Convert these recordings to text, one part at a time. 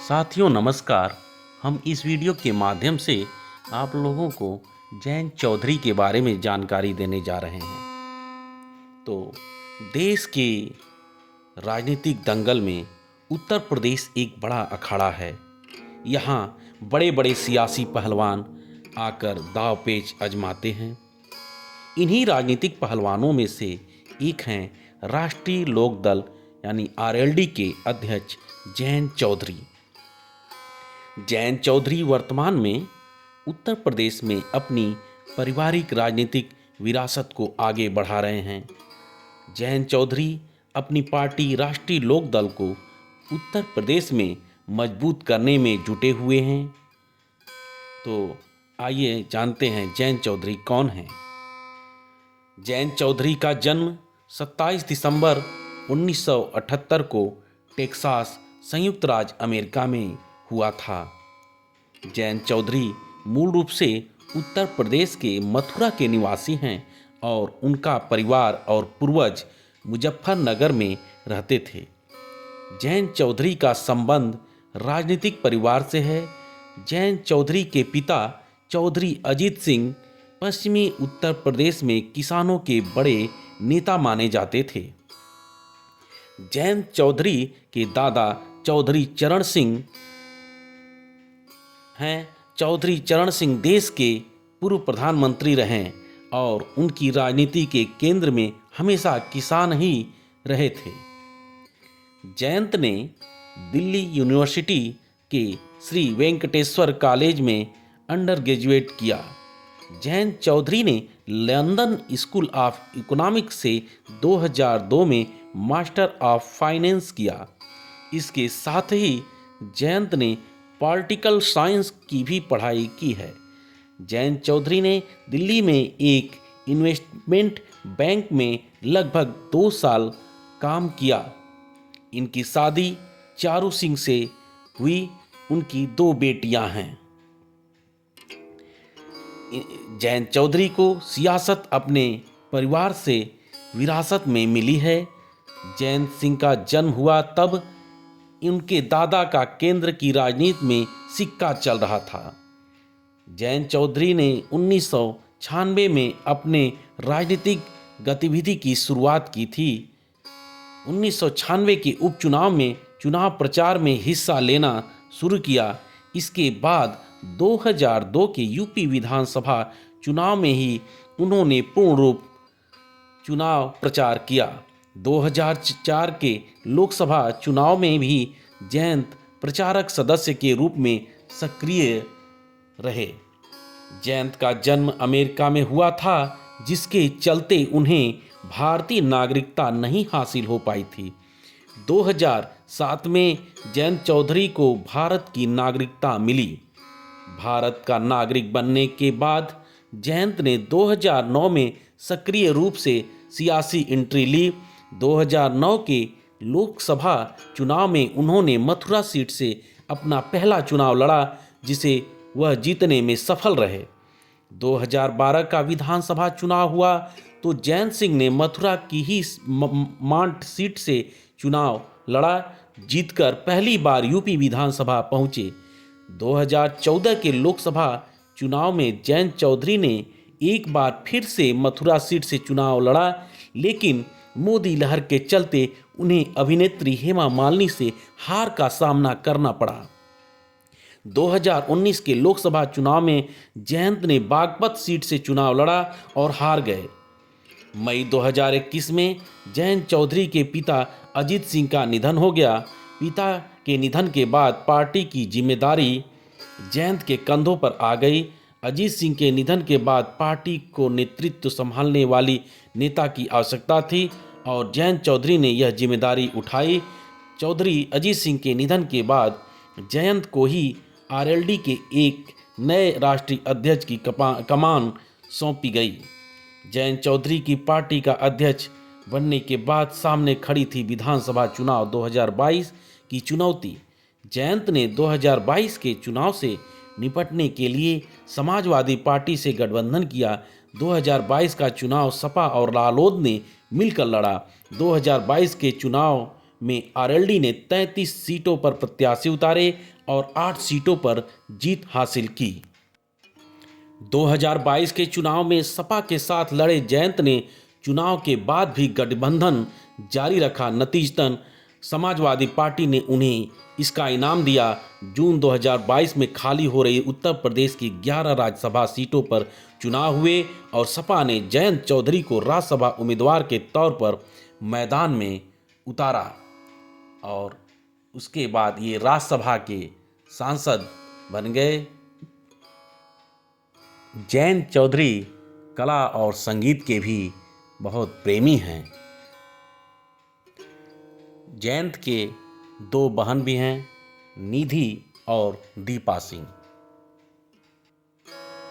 साथियों नमस्कार। हम इस वीडियो के माध्यम से आप लोगों को जयंत चौधरी के बारे में जानकारी देने जा रहे हैं। तो देश के राजनीतिक दंगल में उत्तर प्रदेश एक बड़ा अखाड़ा है। यहाँ बड़े बड़े सियासी पहलवान आकर दाव पेच आजमाते हैं। इन्हीं राजनीतिक पहलवानों में से एक हैं राष्ट्रीय लोक दल यानी आरएलडी के अध्यक्ष जयंत चौधरी। जयंत चौधरी वर्तमान में उत्तर प्रदेश में अपनी पारिवारिक राजनीतिक विरासत को आगे बढ़ा रहे हैं। जयंत चौधरी अपनी पार्टी राष्ट्रीय लोक दल को उत्तर प्रदेश में मजबूत करने में जुटे हुए हैं। तो आइए जानते हैं जयंत चौधरी कौन हैं। जयंत चौधरी का जन्म 27 दिसंबर 1978 को टेक्सास संयुक्त राज्य अमेरिका में हुआ था। जयंत चौधरी मूल रूप से उत्तर प्रदेश के मथुरा के निवासी हैं और उनका परिवार और पूर्वज मुजफ्फरनगर में रहते थे। जयंत चौधरी का संबंध राजनीतिक परिवार से है। जयंत चौधरी के पिता चौधरी अजीत सिंह पश्चिमी उत्तर प्रदेश में किसानों के बड़े नेता माने जाते थे। जयंत चौधरी के दादा चौधरी चरण सिंह हैं। चौधरी चरण सिंह देश के पूर्व प्रधानमंत्री रहे और उनकी राजनीति के केंद्र में हमेशा किसान ही रहे थे। जयंत ने दिल्ली यूनिवर्सिटी के श्री वेंकटेश्वर कॉलेज में अंडर ग्रेजुएट किया। जयंत चौधरी ने लंदन स्कूल ऑफ इकोनॉमिक्स से 2002 में मास्टर ऑफ फाइनेंस किया। इसके साथ ही जयंत ने पॉलिटिकल साइंस की भी पढ़ाई की है। जयंत चौधरी ने दिल्ली में एक इन्वेस्टमेंट बैंक में लगभग 2 साल काम किया। इनकी शादी चारू सिंह से हुई। उनकी 2 बेटियां हैं। जयंत चौधरी को सियासत अपने परिवार से विरासत में मिली है। जयंत सिंह का जन्म हुआ तब उनके दादा का केंद्र की राजनीति में सिक्का चल रहा था। जयंत चौधरी ने 1996 में अपने राजनीतिक गतिविधि की शुरुआत की थी। 1996 के उपचुनाव में चुनाव प्रचार में हिस्सा लेना शुरू किया। इसके बाद 2002 के यूपी विधानसभा चुनाव में ही उन्होंने पूर्ण रूप चुनाव प्रचार किया। 2004 के लोकसभा चुनाव में भी जयंत प्रचारक सदस्य के रूप में सक्रिय रहे। जयंत का जन्म अमेरिका में हुआ था, जिसके चलते उन्हें भारतीय नागरिकता नहीं हासिल हो पाई थी। 2007 में जयंत चौधरी को भारत की नागरिकता मिली। भारत का नागरिक बनने के बाद जयंत ने 2009 में सक्रिय रूप से सियासी एंट्री ली। 2009 के लोकसभा चुनाव में उन्होंने मथुरा सीट से अपना पहला चुनाव लड़ा, जिसे वह जीतने में सफल रहे। 2012 का विधानसभा चुनाव हुआ तो जयंत सिंह ने मथुरा की ही मांट सीट से चुनाव लड़ा, जीतकर पहली बार यूपी विधानसभा पहुंचे। 2014 के लोकसभा चुनाव में जयंत चौधरी ने एक बार फिर से मथुरा सीट से चुनाव लड़ा, लेकिन मोदी लहर के चलते उन्हें अभिनेत्री हेमा मालिनी से हार का सामना करना पड़ा। 2019 के लोकसभा चुनाव में जयंत ने बागपत सीट से चुनाव लड़ा और हार गए। मई 2021 में जयंत चौधरी के पिता अजीत सिंह का निधन हो गया। पिता के निधन के बाद पार्टी की जिम्मेदारी जयंत के कंधों पर आ गई। अजीत सिंह के निधन के बाद पार्टी को नेतृत्व संभालने वाली नेता की आवश्यकता थी और जयंत चौधरी ने यह जिम्मेदारी उठाई। चौधरी अजीत सिंह के निधन के बाद जयंत को ही आरएलडी के एक नए राष्ट्रीय अध्यक्ष की कमान सौंपी गई। जयंत चौधरी की पार्टी का अध्यक्ष बनने के बाद सामने खड़ी थी विधानसभा चुनाव 2022 की चुनौती। जयंत ने 2022 के चुनाव से निपटने के लिए समाजवादी पार्टी से गठबंधन किया। 2022 का चुनाव सपा और रालोद ने मिलकर लड़ा। 2022 के चुनाव में आरएलडी ने 33 सीटों पर प्रत्याशी उतारे और 8 सीटों पर जीत हासिल की। 2022 के चुनाव में सपा के साथ लड़े जयंत ने चुनाव के बाद भी गठबंधन जारी रखा। नतीजतन समाजवादी पार्टी ने उन्हें इसका इनाम दिया। जून 2022 में खाली हो रही उत्तर प्रदेश की 11 राज्यसभा सीटों पर चुनाव हुए और सपा ने जयंत चौधरी को राज्यसभा उम्मीदवार के तौर पर मैदान में उतारा और उसके बाद ये राज्यसभा के सांसद बन गए। जयंत चौधरी कला और संगीत के भी बहुत प्रेमी हैं। जयंत के 2 बहन भी हैं, निधि और दीपा सिंह।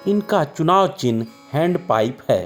इनका चुनाव चिन्ह हैंड पाइप है।